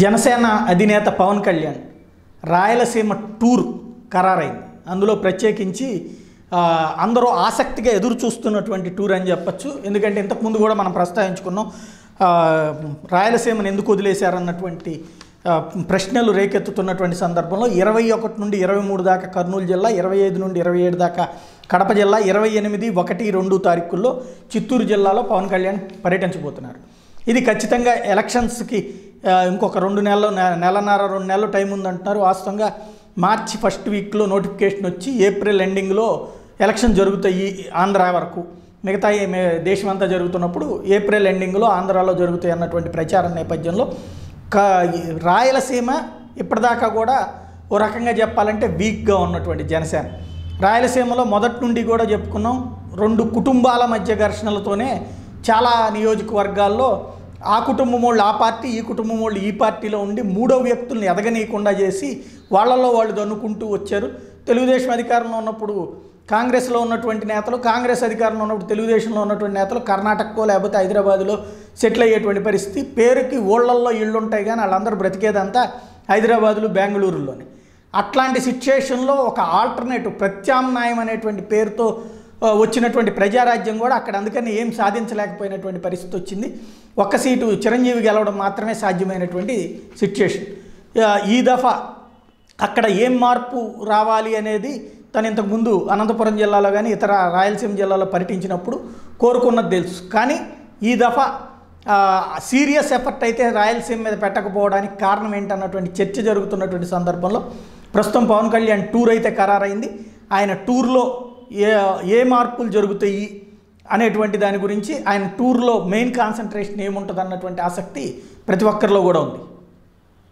జనసేన అధినేత పవన్ కళ్యాణ్ రాయలసీమ టూర్ ఖరారైంది. అందులో ప్రత్యేకించి అందరూ ఆసక్తిగా ఎదురు చూస్తున్నటువంటి టూర్ అని చెప్పచ్చు. ఎందుకంటే ఇంతకుముందు కూడా మనం ప్రస్తావించుకున్నాం, రాయలసీమను ఎందుకు వదిలేశారన్నటువంటి ప్రశ్నలు రేకెత్తుతున్నటువంటి సందర్భంలో 21 నుండి 23 దాకా కర్నూలు జిల్లా, 25 నుండి 27 దాకా కడప జిల్లా, 28, 1, 2 తారీఖుల్లో చిత్తూరు జిల్లాలో పవన్ కళ్యాణ్ పర్యటించబోతున్నారు. ఇది ఖచ్చితంగా ఎలక్షన్స్కి ఇంకొక 2 నెలలు, నెలన్నర 2 నెలలు టైం ఉందంటున్నారు. వాస్తవంగా మార్చి ఫస్ట్ వీక్లో నోటిఫికేషన్ వచ్చి ఏప్రిల్ ఎండింగ్లో ఎలక్షన్ జరుగుతాయి ఆంధ్ర వరకు. మిగతా దేశమంతా జరుగుతున్నప్పుడు ఏప్రిల్ ఎండింగ్లో ఆంధ్రాలో జరుగుతాయి అన్నటువంటి ప్రచారం నేపథ్యంలో రాయలసీమ ఇప్పటిదాకా కూడా ఓ రకంగా చెప్పాలంటే వీక్గా ఉన్నటువంటి జనసేన, రాయలసీమలో మొదటి నుండి కూడా చెప్పుకున్నాం, 2 కుటుంబాల మధ్య ఘర్షణలతోనే చాలా నియోజకవర్గాల్లో ఆ కుటుంబం వాళ్ళు ఆ పార్టీ, ఈ కుటుంబం వాళ్ళు ఈ పార్టీలో ఉండి మూడో వ్యక్తుల్ని ఎదగనీయకుండా చేసి వాళ్ళల్లో వాళ్ళు దన్నుకుంటూ వచ్చారు. తెలుగుదేశం అధికారంలో ఉన్నప్పుడు కాంగ్రెస్లో ఉన్నటువంటి నేతలు, కాంగ్రెస్ అధికారంలో ఉన్నప్పుడు తెలుగుదేశంలో ఉన్నటువంటి నేతలు కర్ణాటకలో లేకపోతే హైదరాబాదులో సెటిల్ అయ్యేటువంటి పరిస్థితి. పేరుకి ఊళ్ళల్లో ఇళ్ళు ఉంటాయి కానీ వాళ్ళందరూ బ్రతికేదంతా హైదరాబాదులో, బెంగళూరులోనే. అట్లాంటి సిచ్యుయేషన్లో ఒక ఆల్టర్నేటివ్ ప్రత్యామ్నాయం అనేటువంటి పేరుతో వచ్చినటువంటి ప్రజారాజ్యం కూడా అక్కడ అందుకని ఏం సాధించలేకపోయినటువంటి పరిస్థితి వచ్చింది. 1 సీటు చిరంజీవి గెలవడం మాత్రమే సాధ్యమైనటువంటి సిచ్యుయేషన్. ఈ దఫా అక్కడ ఏం మార్పు రావాలి అనేది తను ఇంతకుముందు అనంతపురం జిల్లాలో కానీ ఇతర రాయలసీమ జిల్లాలో పర్యటించినప్పుడు కోరుకున్నది తెలుసు. కానీ ఈ దఫా సీరియస్ ఎఫర్ట్ అయితే రాయలసీమ మీద పెట్టకపోవడానికి కారణం ఏంటన్నటువంటి చర్చ జరుగుతున్నటువంటి సందర్భంలో ప్రస్తుతం పవన్ కళ్యాణ్ టూర్ అయితే ఖరారైంది. ఆయన టూర్లో ఏ మార్పులు జరుగుతాయి అనేటువంటి దాని గురించి, ఆయన టూర్లో మెయిన్ కాన్సన్ట్రేషన్ ఏముంటుంది అన్నటువంటి ఆసక్తి ప్రతి ఒక్కరిలో కూడా ఉంది.